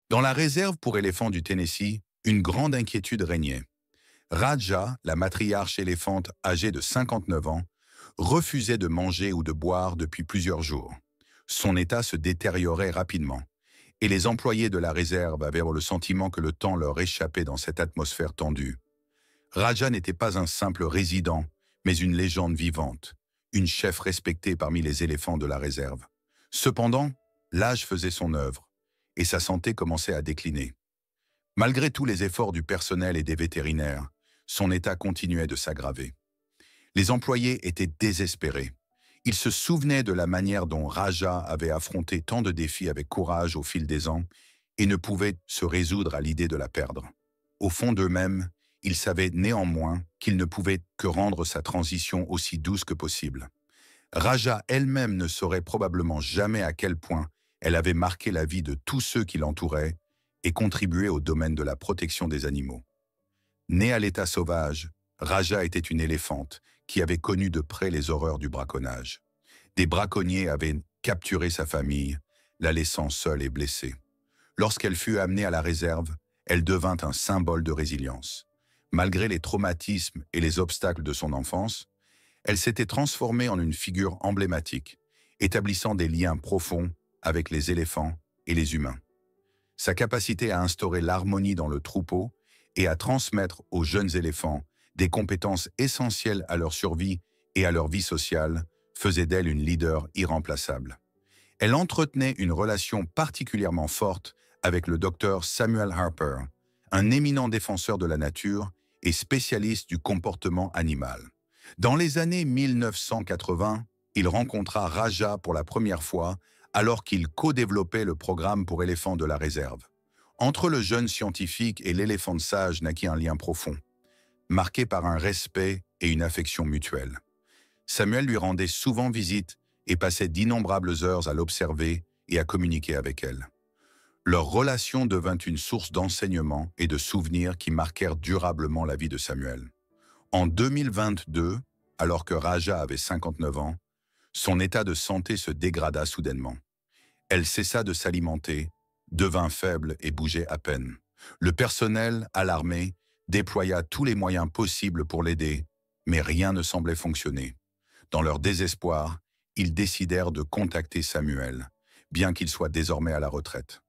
Dans la réserve pour éléphants du Tennessee, une grande inquiétude régnait. Raja, la matriarche éléphante âgée de 59 ans, refusait de manger ou de boire depuis plusieurs jours. Son état se détériorait rapidement, et les employés de la réserve avaient le sentiment que le temps leur échappait dans cette atmosphère tendue. Raja n'était pas un simple résident, mais une légende vivante, une chef respectée parmi les éléphants de la réserve. Cependant, l'âge faisait son œuvre, et sa santé commençait à décliner. Malgré tous les efforts du personnel et des vétérinaires, son état continuait de s'aggraver. Les employés étaient désespérés. Ils se souvenaient de la manière dont Raja avait affronté tant de défis avec courage au fil des ans et ne pouvaient se résoudre à l'idée de la perdre. Au fond d'eux-mêmes, ils savaient néanmoins qu'ils ne pouvaient que rendre sa transition aussi douce que possible. Raja elle-même ne saurait probablement jamais à quel point elle avait marqué la vie de tous ceux qui l'entouraient et contribué au domaine de la protection des animaux. Née à l'état sauvage, Raja était une éléphante qui avait connu de près les horreurs du braconnage. Des braconniers avaient capturé sa famille, la laissant seule et blessée. Lorsqu'elle fut amenée à la réserve, elle devint un symbole de résilience. Malgré les traumatismes et les obstacles de son enfance, elle s'était transformée en une figure emblématique, établissant des liens profonds avec les éléphants et les humains. Sa capacité à instaurer l'harmonie dans le troupeau et à transmettre aux jeunes éléphants des compétences essentielles à leur survie et à leur vie sociale faisait d'elle une leader irremplaçable. Elle entretenait une relation particulièrement forte avec le docteur Samuel Harper, un éminent défenseur de la nature et spécialiste du comportement animal. Dans les années 1980, il rencontra Raja pour la première fois alors qu'il co-développait le programme pour éléphants de la réserve. Entre le jeune scientifique et l'éléphant sage naquit un lien profond, marqué par un respect et une affection mutuelle. Samuel lui rendait souvent visite et passait d'innombrables heures à l'observer et à communiquer avec elle. Leur relation devint une source d'enseignement et de souvenirs qui marquèrent durablement la vie de Samuel. En 2022, alors que Raja avait 59 ans, son état de santé se dégrada soudainement. Elle cessa de s'alimenter, devint faible et bougeait à peine. Le personnel, alarmé, déploya tous les moyens possibles pour l'aider, mais rien ne semblait fonctionner. Dans leur désespoir, ils décidèrent de contacter Samuel, bien qu'il soit désormais à la retraite.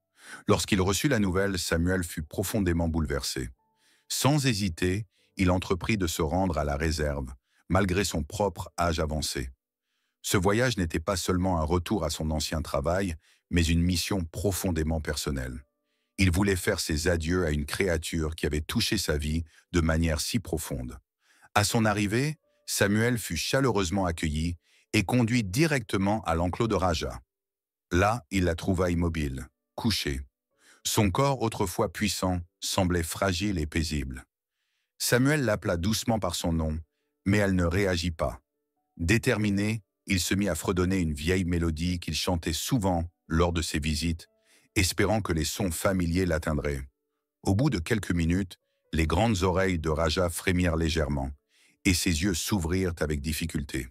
Lorsqu'il reçut la nouvelle, Samuel fut profondément bouleversé. Sans hésiter, il entreprit de se rendre à la réserve, malgré son propre âge avancé. Ce voyage n'était pas seulement un retour à son ancien travail, mais une mission profondément personnelle. Il voulait faire ses adieux à une créature qui avait touché sa vie de manière si profonde. À son arrivée, Samuel fut chaleureusement accueilli et conduit directement à l'enclos de Raja. Là, il la trouva immobile, couchée. Son corps, autrefois puissant, semblait fragile et paisible. Samuel l'appela doucement par son nom, mais elle ne réagit pas. Déterminé, il se mit à fredonner une vieille mélodie qu'il chantait souvent lors de ses visites, espérant que les sons familiers l'atteindraient. Au bout de quelques minutes, les grandes oreilles de Raja frémirent légèrement, et ses yeux s'ouvrirent avec difficulté.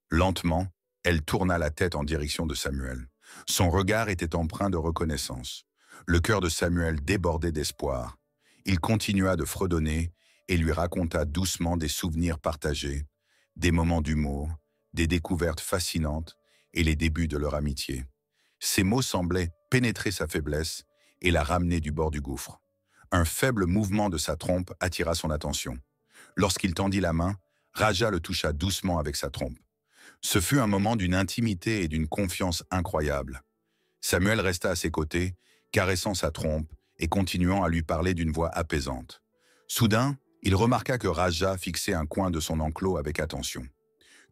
Lentement, elle tourna la tête en direction de Samuel. Son regard était empreint de reconnaissance. Le cœur de Samuel débordait d'espoir. Il continua de fredonner et lui raconta doucement des souvenirs partagés, des moments d'humour, des découvertes fascinantes et les débuts de leur amitié. Ces mots semblaient pénétrer sa faiblesse et la ramener du bord du gouffre. Un faible mouvement de sa trompe attira son attention. Lorsqu'il tendit la main, Raja le toucha doucement avec sa trompe. Ce fut un moment d'une intimité et d'une confiance incroyable. Samuel resta à ses côtés, caressant sa trompe et continuant à lui parler d'une voix apaisante. Soudain, il remarqua que Raja fixait un coin de son enclos avec attention.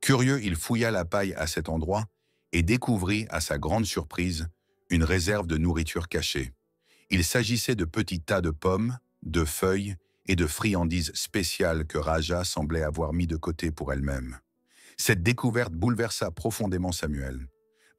Curieux, il fouilla la paille à cet endroit et découvrit, à sa grande surprise, une réserve de nourriture cachée. Il s'agissait de petits tas de pommes, de feuilles et de friandises spéciales que Raja semblait avoir mis de côté pour elle-même. Cette découverte bouleversa profondément Samuel.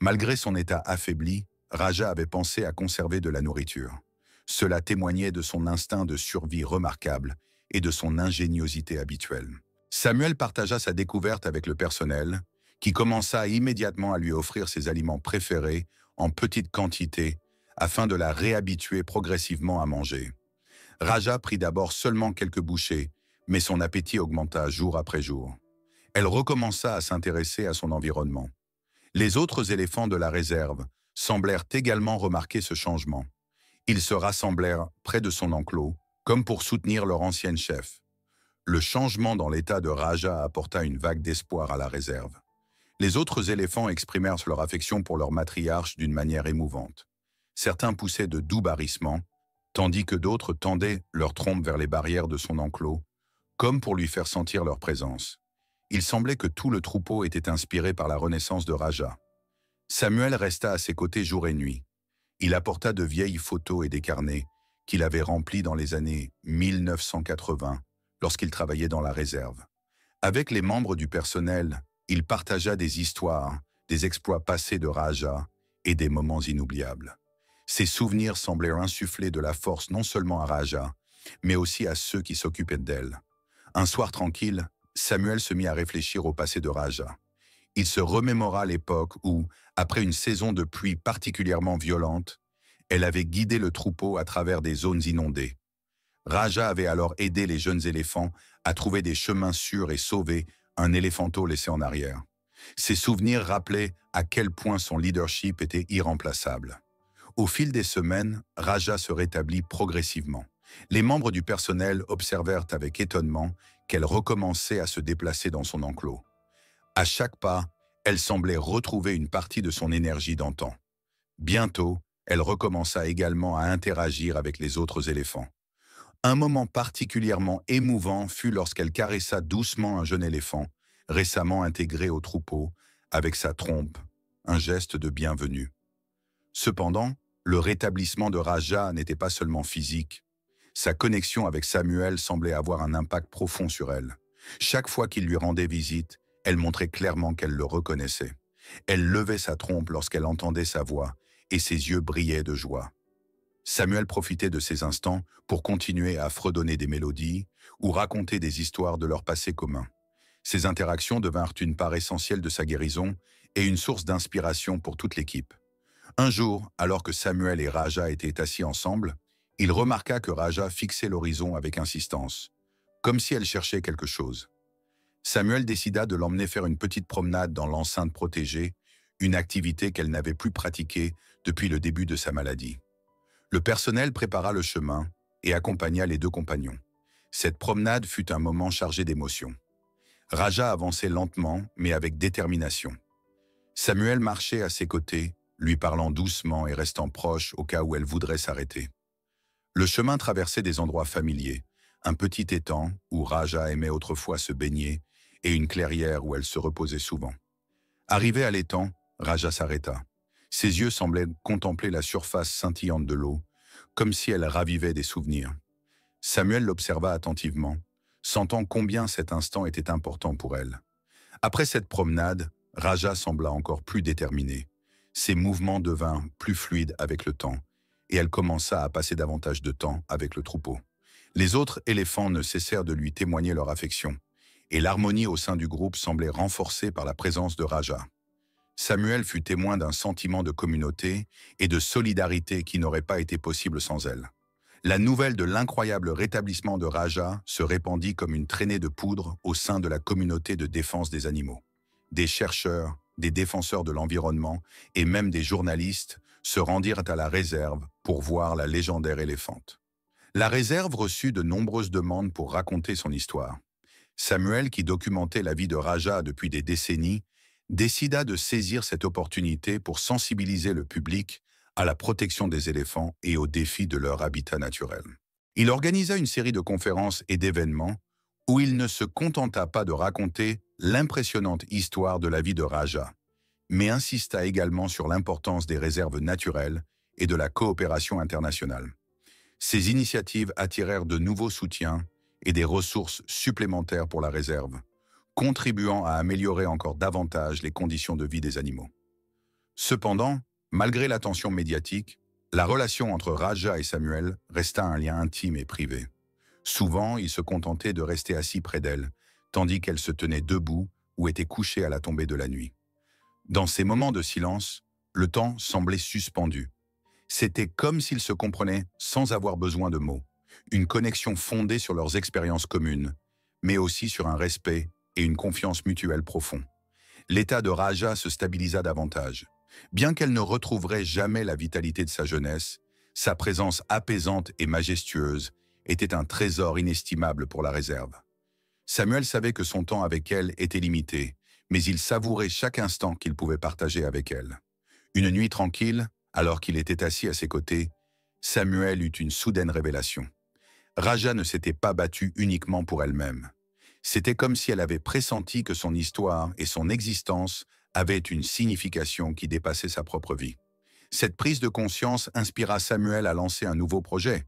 Malgré son état affaibli, Raja avait pensé à conserver de la nourriture. Cela témoignait de son instinct de survie remarquable et de son ingéniosité habituelle. Samuel partagea sa découverte avec le personnel, qui commença immédiatement à lui offrir ses aliments préférés en petite quantité afin de la réhabituer progressivement à manger. Raja prit d'abord seulement quelques bouchées, mais son appétit augmenta jour après jour. Elle recommença à s'intéresser à son environnement. Les autres éléphants de la réserve semblèrent également remarquer ce changement. Ils se rassemblèrent près de son enclos, comme pour soutenir leur ancienne chef. Le changement dans l'état de Raja apporta une vague d'espoir à la réserve. Les autres éléphants exprimèrent leur affection pour leur matriarche d'une manière émouvante. Certains poussaient de doux barrissements, tandis que d'autres tendaient leur trompe vers les barrières de son enclos, comme pour lui faire sentir leur présence. Il semblait que tout le troupeau était inspiré par la renaissance de Raja. Samuel resta à ses côtés jour et nuit. Il apporta de vieilles photos et des carnets qu'il avait remplis dans les années 1980 lorsqu'il travaillait dans la réserve. Avec les membres du personnel, il partagea des histoires, des exploits passés de Raja et des moments inoubliables. Ces souvenirs semblaient insuffler de la force non seulement à Raja, mais aussi à ceux qui s'occupaient d'elle. Un soir tranquille, Samuel se mit à réfléchir au passé de Raja. Il se remémora l'époque où, après une saison de pluie particulièrement violente, elle avait guidé le troupeau à travers des zones inondées. Raja avait alors aidé les jeunes éléphants à trouver des chemins sûrs et sauver un éléphanteau laissé en arrière. Ces souvenirs rappelaient à quel point son leadership était irremplaçable. Au fil des semaines, Raja se rétablit progressivement. Les membres du personnel observèrent avec étonnement qu'elle recommençait à se déplacer dans son enclos. À chaque pas, elle semblait retrouver une partie de son énergie d'antan. Bientôt, elle recommença également à interagir avec les autres éléphants. Un moment particulièrement émouvant fut lorsqu'elle caressa doucement un jeune éléphant, récemment intégré au troupeau, avec sa trompe, un geste de bienvenue. Cependant, le rétablissement de Raja n'était pas seulement physique. Sa connexion avec Samuel semblait avoir un impact profond sur elle. Chaque fois qu'il lui rendait visite, elle montrait clairement qu'elle le reconnaissait. Elle levait sa trompe lorsqu'elle entendait sa voix, et ses yeux brillaient de joie. Samuel profitait de ces instants pour continuer à fredonner des mélodies ou raconter des histoires de leur passé commun. Ces interactions devinrent une part essentielle de sa guérison et une source d'inspiration pour toute l'équipe. Un jour, alors que Samuel et Raja étaient assis ensemble, il remarqua que Raja fixait l'horizon avec insistance, comme si elle cherchait quelque chose. Samuel décida de l'emmener faire une petite promenade dans l'enceinte protégée, une activité qu'elle n'avait plus pratiquée depuis le début de sa maladie. Le personnel prépara le chemin et accompagna les deux compagnons. Cette promenade fut un moment chargé d'émotions. Raja avançait lentement, mais avec détermination. Samuel marchait à ses côtés, lui parlant doucement et restant proche au cas où elle voudrait s'arrêter. Le chemin traversait des endroits familiers, un petit étang où Raja aimait autrefois se baigner et une clairière où elle se reposait souvent. Arrivé à l'étang, Raja s'arrêta. Ses yeux semblaient contempler la surface scintillante de l'eau, comme si elle ravivait des souvenirs. Samuel l'observa attentivement, sentant combien cet instant était important pour elle. Après cette promenade, Raja sembla encore plus déterminée. Ses mouvements devinrent plus fluides avec le temps, et elle commença à passer davantage de temps avec le troupeau. Les autres éléphants ne cessèrent de lui témoigner leur affection, et l'harmonie au sein du groupe semblait renforcée par la présence de Raja. Samuel fut témoin d'un sentiment de communauté et de solidarité qui n'aurait pas été possible sans elle. La nouvelle de l'incroyable rétablissement de Raja se répandit comme une traînée de poudre au sein de la communauté de défense des animaux. Des chercheurs, des défenseurs de l'environnement et même des journalistes se rendirent à la réserve pour voir la légendaire éléphante. La réserve reçut de nombreuses demandes pour raconter son histoire. Samuel, qui documentait la vie de Raja depuis des décennies, décida de saisir cette opportunité pour sensibiliser le public à la protection des éléphants et aux défis de leur habitat naturel. Il organisa une série de conférences et d'événements où il ne se contenta pas de raconter l'impressionnante histoire de la vie de Raja, mais insista également sur l'importance des réserves naturelles et de la coopération internationale. Ces initiatives attirèrent de nouveaux soutiens et des ressources supplémentaires pour la réserve, contribuant à améliorer encore davantage les conditions de vie des animaux. Cependant, malgré l'attention médiatique, la relation entre Raja et Samuel resta un lien intime et privé. Souvent, il se contentait de rester assis près d'elle, tandis qu'elle se tenait debout ou était couchée à la tombée de la nuit. Dans ces moments de silence, le temps semblait suspendu. C'était comme s'ils se comprenaient sans avoir besoin de mots. Une connexion fondée sur leurs expériences communes, mais aussi sur un respect et une confiance mutuelle profond. L'état de Raja se stabilisa davantage. Bien qu'elle ne retrouverait jamais la vitalité de sa jeunesse, sa présence apaisante et majestueuse était un trésor inestimable pour la réserve. Samuel savait que son temps avec elle était limité, mais il savourait chaque instant qu'il pouvait partager avec elle. Une nuit tranquille, alors qu'il était assis à ses côtés, Samuel eut une soudaine révélation. Raja ne s'était pas battue uniquement pour elle-même. C'était comme si elle avait pressenti que son histoire et son existence avaient une signification qui dépassait sa propre vie. Cette prise de conscience inspira Samuel à lancer un nouveau projet,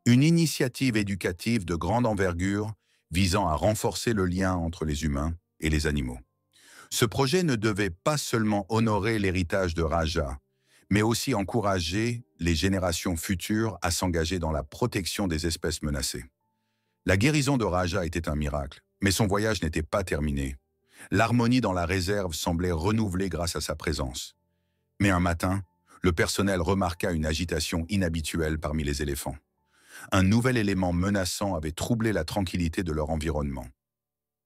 une initiative éducative de grande envergure visant à renforcer le lien entre les humains et les animaux. Ce projet ne devait pas seulement honorer l'héritage de Raja, mais aussi encourager les générations futures à s'engager dans la protection des espèces menacées. La guérison de Raja était un miracle, mais son voyage n'était pas terminé. L'harmonie dans la réserve semblait renouvelée grâce à sa présence. Mais un matin, le personnel remarqua une agitation inhabituelle parmi les éléphants. Un nouvel élément menaçant avait troublé la tranquillité de leur environnement.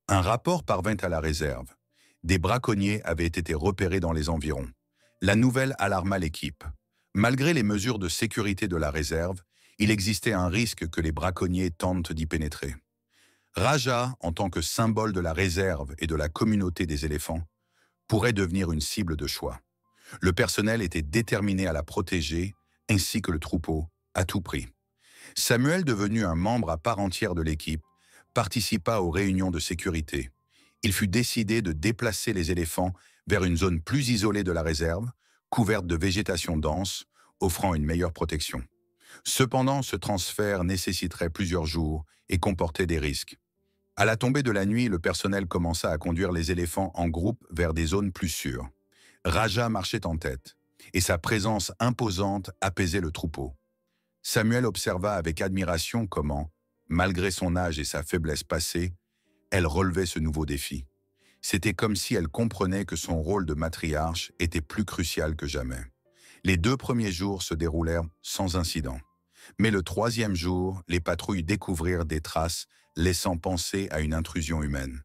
Un rapport parvint à la réserve. Des braconniers avaient été repérés dans les environs. La nouvelle alarma l'équipe. Malgré les mesures de sécurité de la réserve, il existait un risque que les braconniers tentent d'y pénétrer. Raja, en tant que symbole de la réserve et de la communauté des éléphants, pourrait devenir une cible de choix. Le personnel était déterminé à la protéger, ainsi que le troupeau, à tout prix. Samuel, devenu un membre à part entière de l'équipe, participa aux réunions de sécurité. Il fut décidé de déplacer les éléphants vers une zone plus isolée de la réserve, couverte de végétation dense, offrant une meilleure protection. Cependant, ce transfert nécessiterait plusieurs jours et comportait des risques. À la tombée de la nuit, le personnel commença à conduire les éléphants en groupe vers des zones plus sûres. Raja marchait en tête, et sa présence imposante apaisait le troupeau. Samuel observa avec admiration comment, malgré son âge et sa faiblesse passée, elle relevait ce nouveau défi. C'était comme si elle comprenait que son rôle de matriarche était plus crucial que jamais. Les 2 premiers jours se déroulèrent sans incident. Mais le 3e jour, les patrouilles découvrirent des traces laissant penser à une intrusion humaine.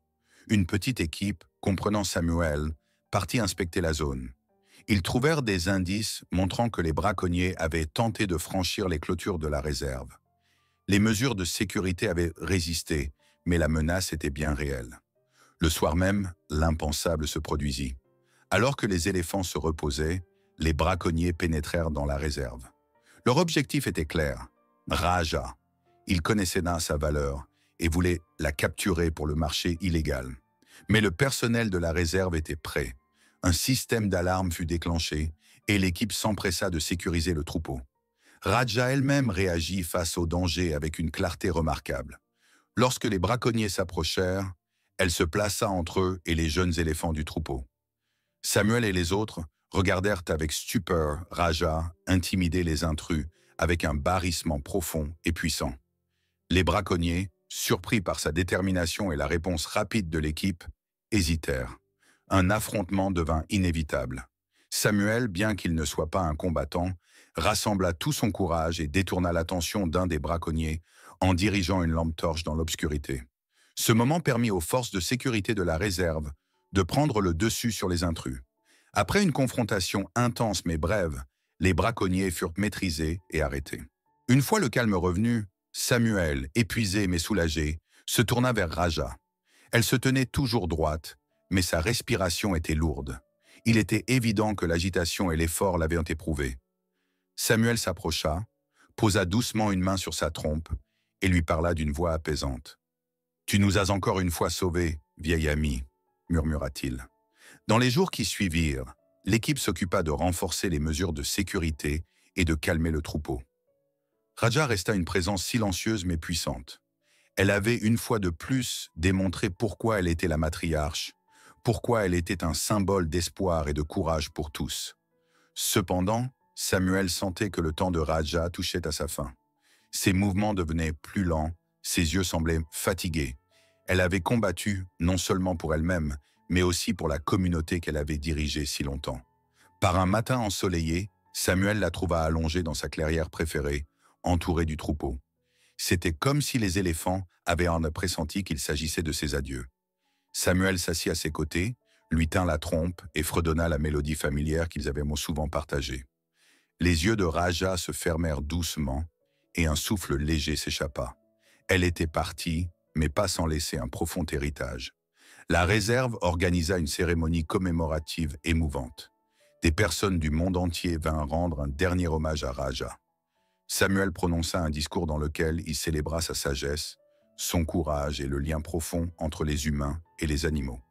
Une petite équipe, comprenant Samuel, partit inspecter la zone. Ils trouvèrent des indices montrant que les braconniers avaient tenté de franchir les clôtures de la réserve. Les mesures de sécurité avaient résisté, mais la menace était bien réelle. Le soir même, l'impensable se produisit. Alors que les éléphants se reposaient, les braconniers pénétrèrent dans la réserve. Leur objectif était clair, Raja. Ils connaissaient sa valeur et voulaient la capturer pour le marché illégal. Mais le personnel de la réserve était prêt. Un système d'alarme fut déclenché et l'équipe s'empressa de sécuriser le troupeau. Raja elle-même réagit face au danger avec une clarté remarquable. Lorsque les braconniers s'approchèrent, elle se plaça entre eux et les jeunes éléphants du troupeau. Samuel et les autres regardèrent avec stupeur Raja intimider les intrus avec un barrissement profond et puissant. Les braconniers, surpris par sa détermination et la réponse rapide de l'équipe, hésitèrent. Un affrontement devint inévitable. Samuel, bien qu'il ne soit pas un combattant, rassembla tout son courage et détourna l'attention d'un des braconniers en dirigeant une lampe torche dans l'obscurité. Ce moment permit aux forces de sécurité de la réserve de prendre le dessus sur les intrus. Après une confrontation intense mais brève, les braconniers furent maîtrisés et arrêtés. Une fois le calme revenu, Samuel, épuisé mais soulagé, se tourna vers Raja. Elle se tenait toujours droite, mais sa respiration était lourde. Il était évident que l'agitation et l'effort l'avaient éprouvé. Samuel s'approcha, posa doucement une main sur sa trompe et lui parla d'une voix apaisante. « Tu nous as encore une fois sauvés, vieil ami », murmura-t-il. Dans les jours qui suivirent, l'équipe s'occupa de renforcer les mesures de sécurité et de calmer le troupeau. Raja resta une présence silencieuse mais puissante. Elle avait une fois de plus démontré pourquoi elle était la matriarche, pourquoi elle était un symbole d'espoir et de courage pour tous. Cependant, Samuel sentait que le temps de Raja touchait à sa fin. Ses mouvements devenaient plus lents, ses yeux semblaient fatigués. Elle avait combattu, non seulement pour elle-même, mais aussi pour la communauté qu'elle avait dirigée si longtemps. Par un matin ensoleillé, Samuel la trouva allongée dans sa clairière préférée, entourée du troupeau. C'était comme si les éléphants avaient en pressenti qu'il s'agissait de ses adieux. Samuel s'assit à ses côtés, lui tint la trompe et fredonna la mélodie familière qu'ils avaient souvent partagée. Les yeux de Raja se fermèrent doucement et un souffle léger s'échappa. Elle était partie, mais pas sans laisser un profond héritage. La réserve organisa une cérémonie commémorative émouvante. Des personnes du monde entier vinrent rendre un dernier hommage à Raja. Samuel prononça un discours dans lequel il célébra sa sagesse, son courage et le lien profond entre les humains et les animaux.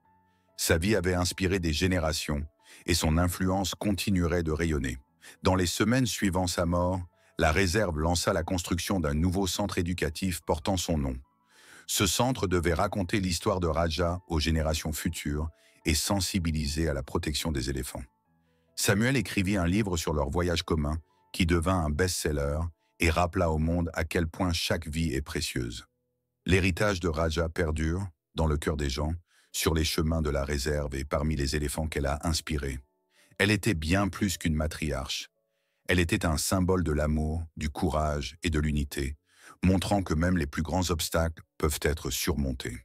Sa vie avait inspiré des générations et son influence continuerait de rayonner. Dans les semaines suivant sa mort, la réserve lança la construction d'un nouveau centre éducatif portant son nom. Ce centre devait raconter l'histoire de Raja aux générations futures et sensibiliser à la protection des éléphants. Samuel écrivit un livre sur leur voyage commun qui devint un best-seller et rappela au monde à quel point chaque vie est précieuse. L'héritage de Raja perdure, dans le cœur des gens, sur les chemins de la réserve et parmi les éléphants qu'elle a inspirés. Elle était bien plus qu'une matriarche. Elle était un symbole de l'amour, du courage et de l'unité, montrant que même les plus grands obstacles peuvent être surmontés.